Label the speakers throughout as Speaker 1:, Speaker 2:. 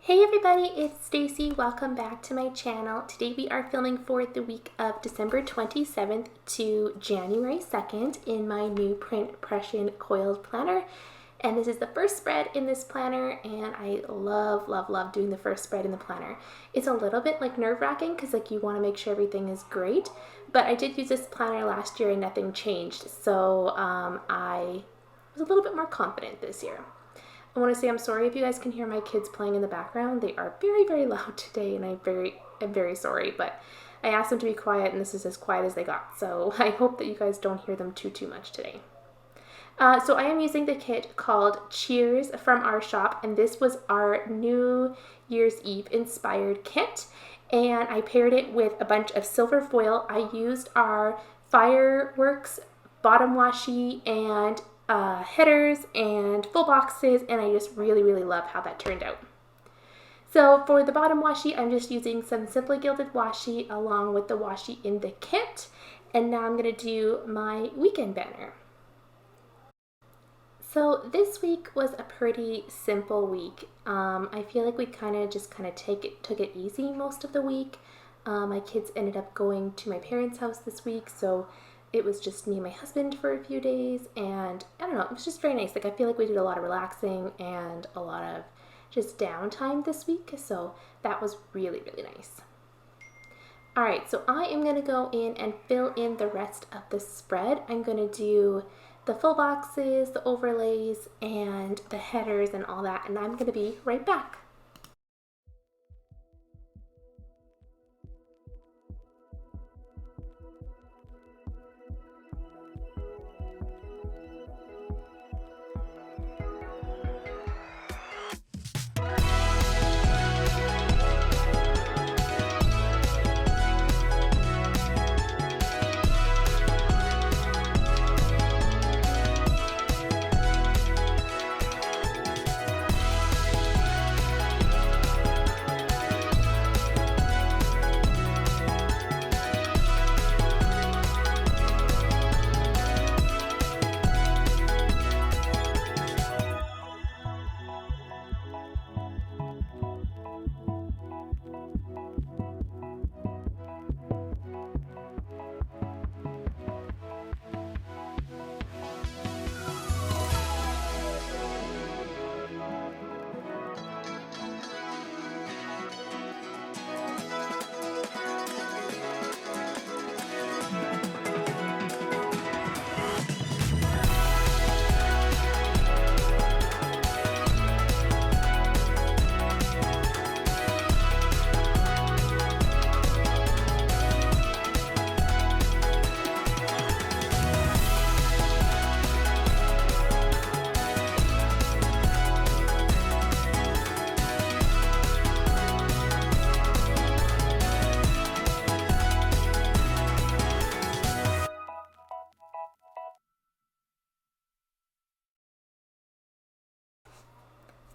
Speaker 1: Hey everybody, it's Stacy. Welcome back to my channel. Today we are filming for the week of December 27th to January 2nd in my new print Prussian coiled planner. And this is the first spread in this planner, and I love doing the first spread in the planner. It's a little bit like nerve-wracking because you want to make sure everything is great, but I did use this planner last year and nothing changed, so I was a little bit more confident this year. I want to say I'm sorry if you guys can hear my kids playing in the background. They are very loud today, and I'm very sorry, but I asked them to be quiet, and this is as quiet as they got, so I hope that you guys don't hear them too much today. So I am using the kit called Cheers from our shop, and this was our New Year's Eve inspired kit, and I paired it with a bunch of silver foil. I used our fireworks bottom washi and headers and full boxes, and I just really love how that turned out. So for the bottom washi, I'm just using some Simply Gilded washi along with the washi in the kit, and now I'm going to do my weekend banner. So this week was a pretty simple week. I feel like we took it easy most of the week. My kids ended up going to my parents' house this week, so it was just me and my husband for a few days, and I don't know, it was just very nice. I feel like we did a lot of relaxing and a lot of just downtime this week, so that was really nice. Alright, so I am going to go in and fill in the rest of the spread. I'm going to do the full boxes, the overlays, and the headers and all that, and I'm going to be right back.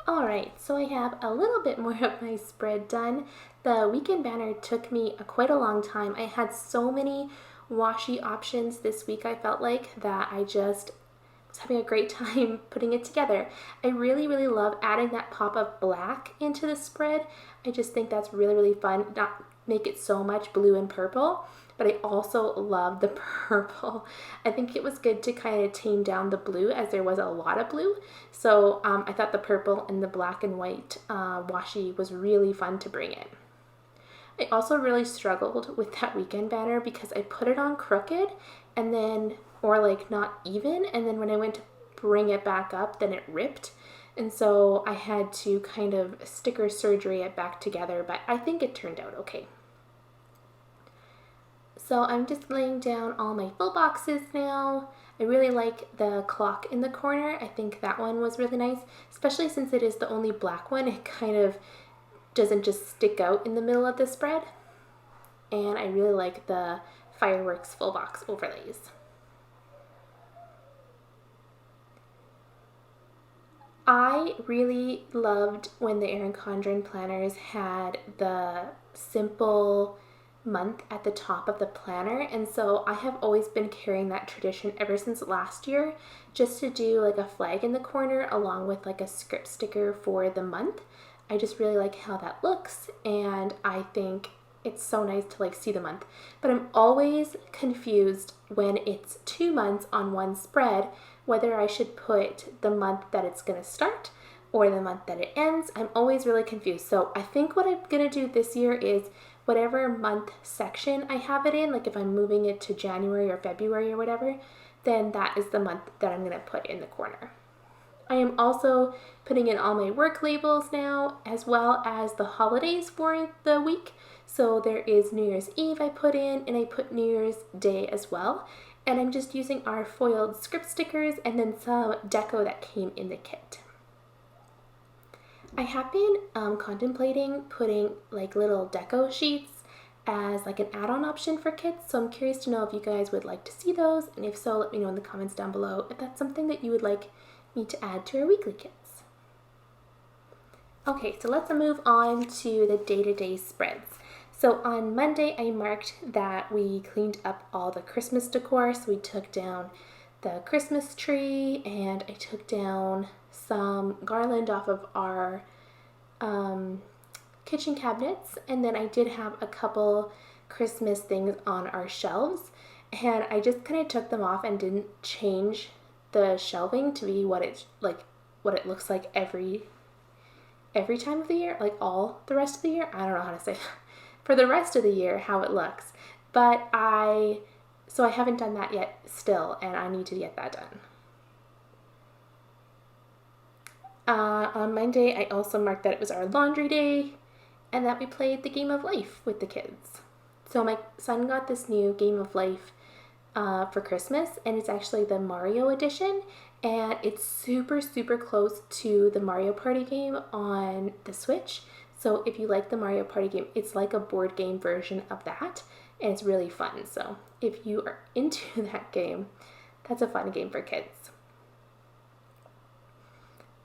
Speaker 1: Alright, so I have a little bit more of my spread done. The weekend banner took me quite a long time. I had so many washi options this week, I felt like, that I just was having a great time putting it together. I really love adding that pop of black into the spread. I just think that's really fun. Not make it so much blue and purple, but I also love the purple. I think it was good to kind of tame down the blue, as there was a lot of blue. So I thought the purple and the black and white washi was really fun to bring in. I also really struggled with that weekend banner because I put it on crooked and then, or not even, and then when I went to bring it back up, then it ripped. And so I had to kind of sticker surgery it back together, but I think it turned out okay. So I'm just laying down all my full boxes now. I really like the clock in the corner. I think that one was really nice, especially since it is the only black one. It kind of doesn't just stick out in the middle of the spread. And I really like the fireworks full box overlays. I really loved when the Erin Condren planners had the simple month at the top of the planner, and so I have always been carrying that tradition ever since last year, just to do like a flag in the corner along with like a script sticker for the month. I just really like how that looks, and I think it's so nice to like see the month. But I'm always confused when it's 2 months on one spread, whether I should put the month that it's going to start or the month that it ends. I'm always really confused. So I think what I'm going to do this year is whatever month section I have it in, like if I'm moving it to January or February or whatever, then that is the month that I'm going to put in the corner. I am also putting in all my work labels now, as well as the holidays for the week. So there is New Year's Eve I put in, and I put New Year's Day as well. And I'm just using our foiled script stickers and then some deco that came in the kit. I have been contemplating putting like little deco sheets as like an add-on option for kits, so I'm curious to know if you guys would like to see those, and if so, let me know in the comments down below if that's something that you would like me to add to our weekly kits. Okay, so let's move on to the day-to-day spreads. So on Monday, I marked that we cleaned up all the Christmas decor. So we took down the Christmas tree, and I took down some garland off of our kitchen cabinets, and then I did have a couple Christmas things on our shelves, and I just kind of took them off and didn't change the shelving to be what it looks like every time of the year, like all the rest of the year. I don't know how to say for the rest of the year how it looks, but I haven't done that yet still, and I need to get that done. On Monday, I also marked that it was our laundry day and that we played the Game of Life with the kids. So my son got this new Game of Life for Christmas, and it's actually the Mario edition, and it's super, super close to the Mario Party game on the Switch. So if you like the Mario Party game, it's like a board game version of that, and it's really fun. So if you are into that game, that's a fun game for kids.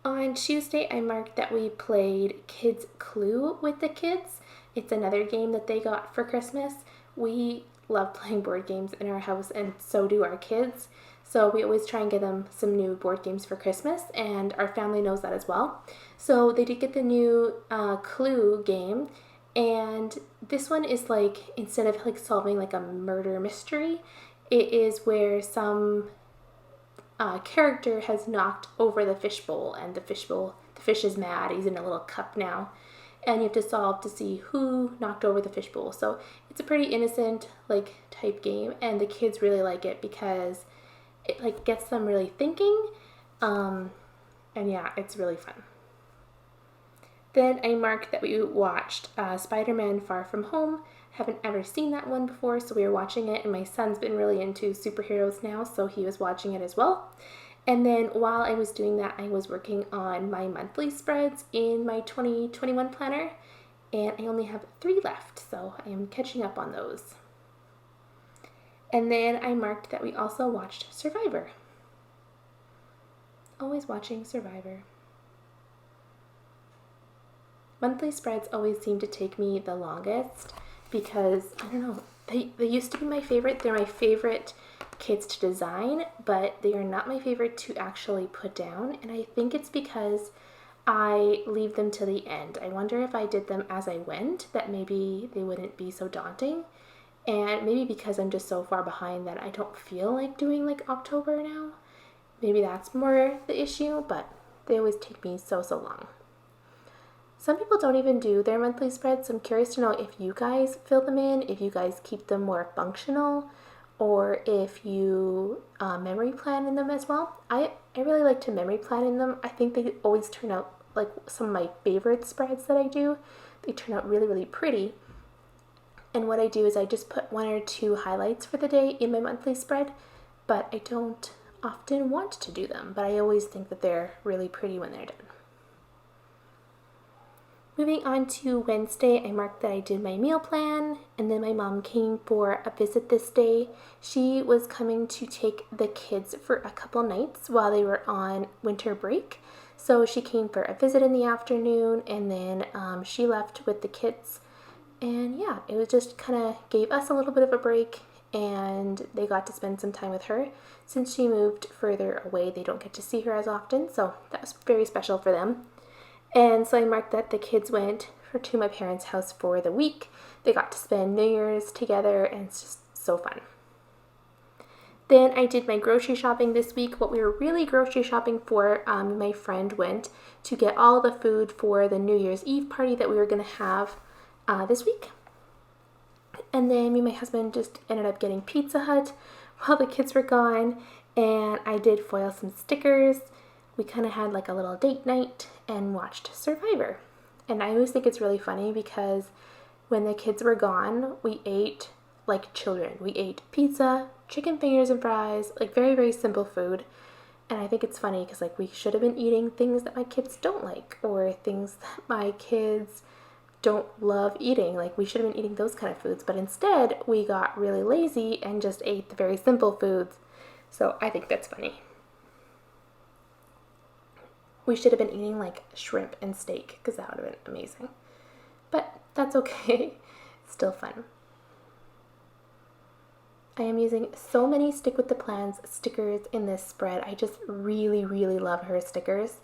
Speaker 1: On Tuesday, I marked that we played Kids Clue with the kids. It's another game that they got for Christmas. We love playing board games in our house, and so do our kids. So we always try and get them some new board games for Christmas, and our family knows that as well. So they did get the new Clue game, and this one is like, instead of like solving like a murder mystery, it is where some character has knocked over the fishbowl, and the fish is mad. He's in a little cup now, and you have to solve to see who knocked over the fishbowl. So it's a pretty innocent like type game, and the kids really like it because it like gets them really thinking, and yeah, it's really fun. Then I marked that we watched Spider-Man Far From Home. Haven't ever seen that one before, so we were watching it, and my son's been really into superheroes now, so he was watching it as well. And then while I was doing that, I was working on my monthly spreads in my 2021 planner, and I only have 3 left, so I am catching up on those. And then I marked that we also watched Survivor. Always watching Survivor. Monthly spreads always seem to take me the longest because, I don't know, they used to be my favorite. They're my favorite kits to design, but they are not my favorite to actually put down, and I think it's because I leave them to the end. I wonder if I did them as I went, that maybe they wouldn't be so daunting, and maybe because I'm just so far behind that I don't feel like doing like October now. Maybe that's more the issue, but they always take me so long. Some people don't even do their monthly spreads, so I'm curious to know if you guys fill them in, if you guys keep them more functional, or if you memory plan in them as well. I really like to memory plan in them. I think they always turn out like some of my favorite spreads that I do. They turn out really, really pretty. And what I do is I just put 1 or 2 highlights for the day in my monthly spread, but I don't often want to do them, but I always think that they're really pretty when they're done. Moving on to Wednesday, I marked that I did my meal plan, and then my mom came for a visit this day. She was coming to take the kids for a couple nights while they were on winter break. So she came for a visit in the afternoon, and then she left with the kids. And yeah, it was just kind of gave us a little bit of a break, and they got to spend some time with her. Since she moved further away, they don't get to see her as often, so that was very special for them. And so I marked that the kids went to my parents' house for the week. They got to spend New Year's together, and it's just so fun. Then I did my grocery shopping this week. What we were really grocery shopping for, my friend went to get all the food for the New Year's Eve party that we were going to have this week. And then me and my husband just ended up getting Pizza Hut while the kids were gone. And I did foil some stickers. We kind of had like a little date night and watched Survivor. And I always think it's really funny because when the kids were gone, we ate like children. We ate pizza, chicken fingers and fries, like very, very simple food. And I think it's funny because like we should have been eating things that my kids don't like or things that my kids don't love eating. Like we should have been eating those kind of foods. But instead, we got really lazy and just ate the very simple foods. So I think that's funny. We should have been eating like shrimp and steak because that would have been amazing. But that's okay. It's still fun. I am using so many Stick with the Plans stickers in this spread. I just really, really love her stickers.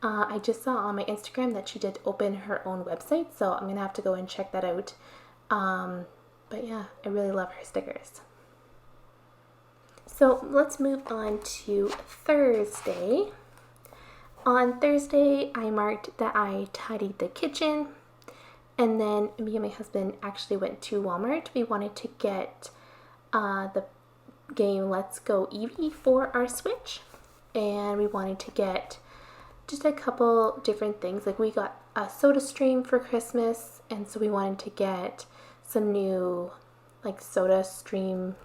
Speaker 1: I just saw on my Instagram that she did open her own website, so I'm going to have to go and check that out. But yeah, I really love her stickers. So let's move on to Thursday. On Thursday, I marked that I tidied the kitchen, and then me and my husband actually went to Walmart. We wanted to get the game Let's Go Eevee for our Switch, and we wanted to get just a couple different things. Like we got a Soda Stream for Christmas, and so we wanted to get some new like Soda Stream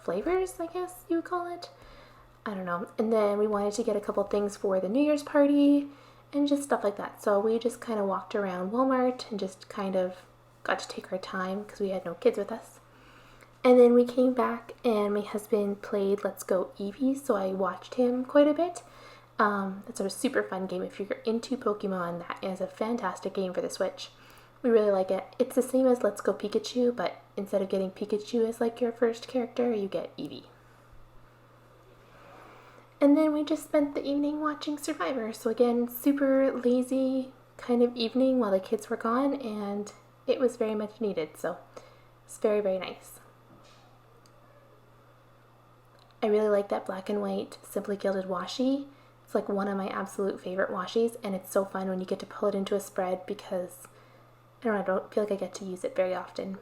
Speaker 1: flavors, I guess you would call it. I don't know. And then we wanted to get a couple things for the New Year's party and just stuff like that. So we just kind of walked around Walmart and just kind of got to take our time because we had no kids with us. And then we came back and my husband played Let's Go Eevee, so I watched him quite a bit. It's a super fun game. If you're into Pokemon, that is a fantastic game for the Switch. We really like it. It's the same as Let's Go Pikachu, but instead of getting Pikachu as like your first character, you get Eevee. And then we just spent the evening watching Survivor. So again, super lazy kind of evening while the kids were gone, and it was very much needed. So it's very, very nice. I really like that black and white Simply Gilded washi. It's like one of my absolute favorite washies, and it's so fun when you get to pull it into a spread because I don't feel like I get to use it very often.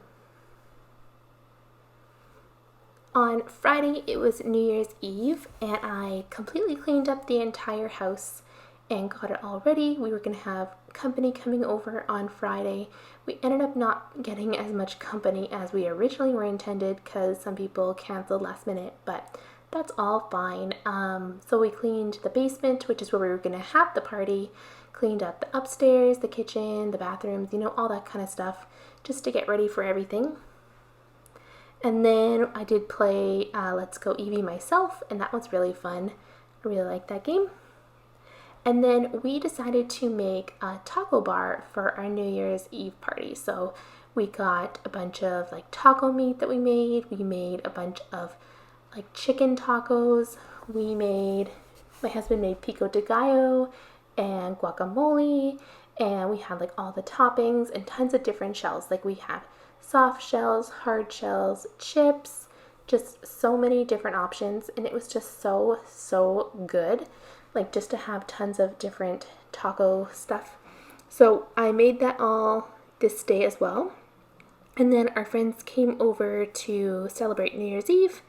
Speaker 1: On Friday, it was New Year's Eve, and I completely cleaned up the entire house and got it all ready. We were going to have company coming over on Friday. We ended up not getting as much company as we originally were intended because some people canceled last minute, but that's all fine. So we cleaned the basement, which is where we were going to have the party, cleaned up the upstairs, the kitchen, the bathrooms, all that kind of stuff, just to get ready for everything. And then I did play Let's Go Eevee myself, and that was really fun. I really liked that game. And then we decided to make a taco bar for our New Year's Eve party. So we got a bunch of like taco meat that we made. We made a bunch of like chicken tacos. My husband made pico de gallo and guacamole. And we had like all the toppings and tons of different shells. Like we had soft shells, hard shells, chips, just so many different options. And it was just so, so good. Like just to have tons of different taco stuff. So I made that all this day as well. And then our friends came over to celebrate New Year's Eve.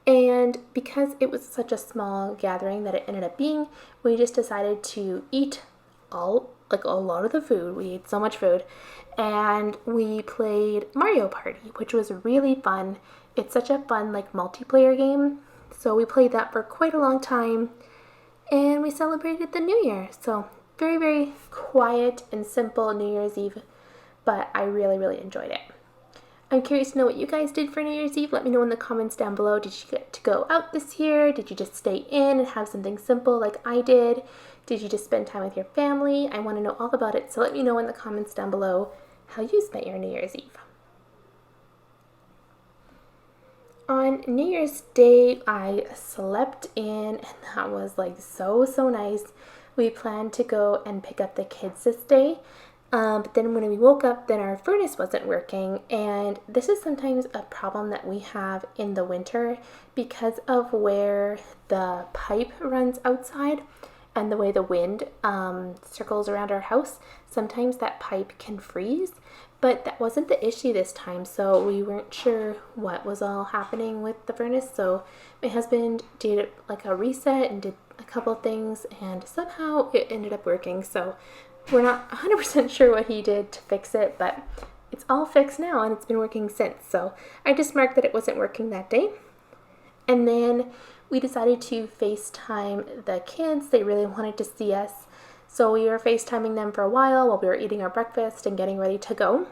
Speaker 1: And because it was such a small gathering that it ended up being, we just decided to eat a lot of the food. We ate so much food. And we played Mario Party, which was really fun. It's such a fun like multiplayer game. So we played that for quite a long time. And we celebrated the New Year. So very, very quiet and simple New Year's Eve, but I really, really enjoyed it. I'm curious to know what you guys did for New Year's Eve. Let me know in the comments down below. Did you get to go out this year? Did you just stay in and have something simple like I did? Did you just spend time with your family? I want to know all about it, so let me know in the comments down below how you spent your New Year's Eve. On New Year's Day, I slept in, and that was like so, so nice. we planned to go and pick up the kids this day. But then when we woke up, then our furnace wasn't working, and this is sometimes a problem that we have in the winter because of where the pipe runs outside and the way the wind circles around our house. Sometimes that pipe can freeze, but that wasn't the issue this time, so we weren't sure what was all happening with the furnace. So my husband did like a reset and did a couple things, and somehow it ended up working. So we're not 100% sure what he did to fix it, but it's all fixed now and it's been working since. So I just marked that it wasn't working that day. And then we decided to FaceTime the kids. They really wanted to see us. So we were FaceTiming them for a while we were eating our breakfast and getting ready to go.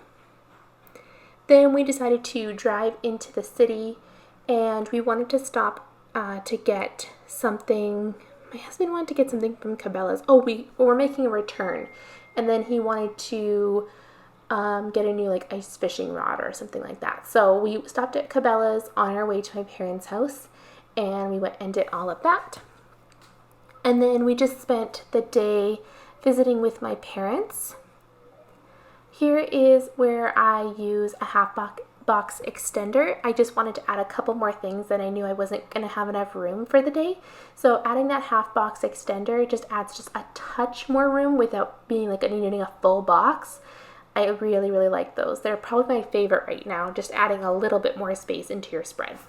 Speaker 1: Then we decided to drive into the city, and we wanted to stop to get something. My husband wanted to get something from Cabela's. Oh, we were making a return, and then he wanted to get a new like ice fishing rod or something like that. So we stopped at Cabela's on our way to my parents' house, and we went and did all of that. And then we just spent the day visiting with my parents. Here is where I use a half box extender. I just wanted to add a couple more things that I knew I wasn't going to have enough room for the day. So adding that half box extender just adds just a touch more room without being like needing a full box. I really, really like those. They're probably my favorite right now, just adding a little bit more space into your spread.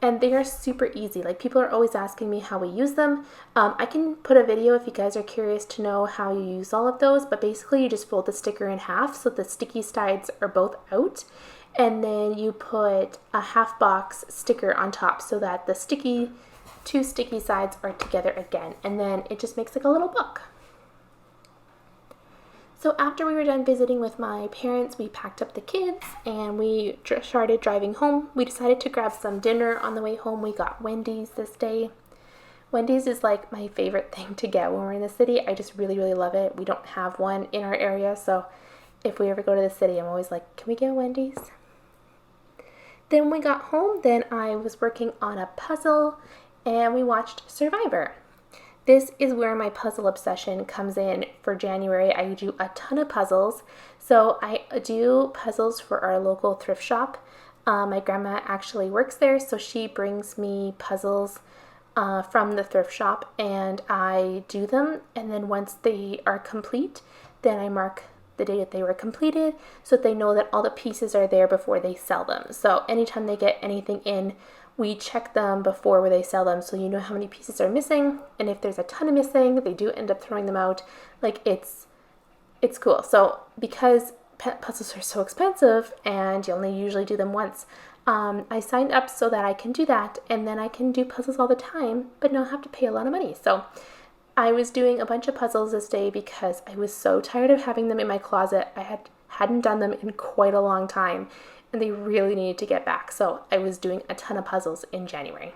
Speaker 1: And they are super easy. Like, people are always asking me how we use them. I can put a video if you guys are curious to know how you use all of those, but basically you just fold the sticker in half so the sticky sides are both out, and then you put a half box sticker on top so that the two sticky sides are together again, and then it just makes like a little book. So after we were done visiting with my parents, we packed up the kids and we started driving home. We decided to grab some dinner on the way home. We got Wendy's this day. Wendy's is like my favorite thing to get when we're in the city. I just really, really love it. We don't have one in our area, so if we ever go to the city, I'm always like, can we get Wendy's? Then when we got home, then I was working on a puzzle and we watched Survivor. This is where my puzzle obsession comes in for January. I do a ton of puzzles. So I do puzzles for our local thrift shop. My grandma actually works there, so she brings me puzzles from the thrift shop, and I do them. And then once they are complete, then I mark the day that they were completed so that they know that all the pieces are there before they sell them. So anytime they get anything in, we check them before they sell them, so you know how many pieces are missing, and if there's a ton of missing, they do end up throwing them out. Like, it's cool. So because puzzles are so expensive and you only usually do them once, I signed up so that I can do that, and then I can do puzzles all the time but not have to pay a lot of money. So I was doing a bunch of puzzles this day because I was so tired of having them in my closet. I hadn't done them in quite a long time, and they really needed to get back. So I was doing a ton of puzzles in January.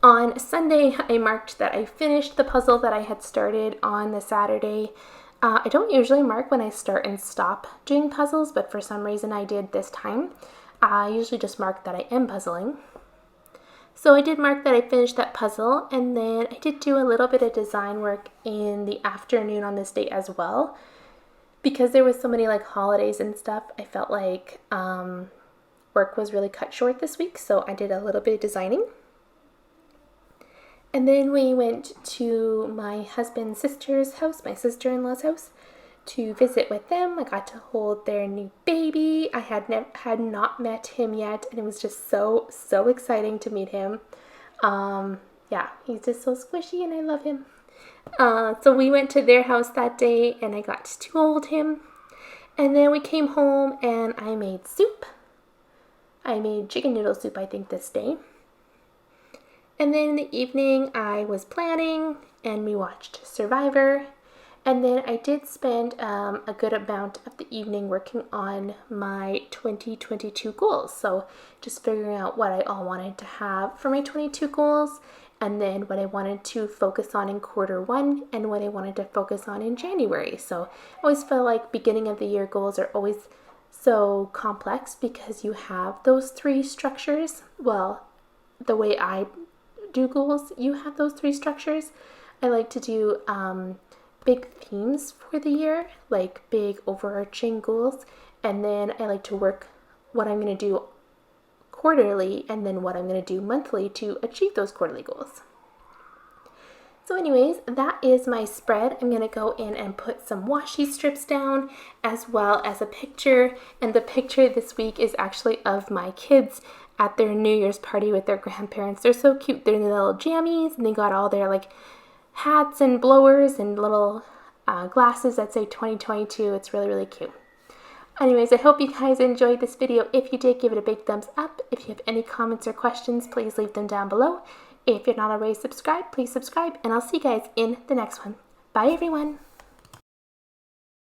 Speaker 1: On Sunday, I marked that I finished the puzzle that I had started on the Saturday. I don't usually mark when I start and stop doing puzzles, but for some reason I did this time. I usually just mark that I am puzzling. So I did mark that I finished that puzzle, and then I did do a little bit of design work in the afternoon on this day as well. Because there was so many like holidays and stuff, I felt like work was really cut short this week, so I did a little bit of designing. And then we went to my husband's sister's house, my sister-in-law's house, to visit with them. I got to hold their new baby. I had not met him yet, and it was just so exciting to meet him. Yeah, he's just so squishy, and I love him. So we went to their house that day, and I got to hold him. And then we came home, and I made soup. I made chicken noodle soup, I think, this day. And then in the evening, I was planning, and we watched Survivor. And then I did spend a good amount of the evening working on my 2022 goals. So just figuring out what I all wanted to have for my 22 goals, and then what I wanted to focus on in Q1 and what I wanted to focus on in January. So I always feel like beginning of the year goals are always so complex because you have those three structures. Well, the way I do goals, you have those 3 structures. I like to do big themes for the year, like big overarching goals, and then I like to work what I'm going to do quarterly and then what I'm going to do monthly to achieve those quarterly goals. So anyways, that is my spread. I'm going to go in and put some washi strips down as well as a picture. And the picture this week is actually of my kids at their New Year's party with their grandparents. They're so cute. They're in their little jammies and they got all their like hats and blowers and little glasses that say 2022. It's really, really cute. Anyways, I hope you guys enjoyed this video. If you did, give it a big thumbs up. If you have any comments or questions, please leave them down below. If you're not already subscribed, please subscribe, and I'll see you guys in the next one. Bye, everyone.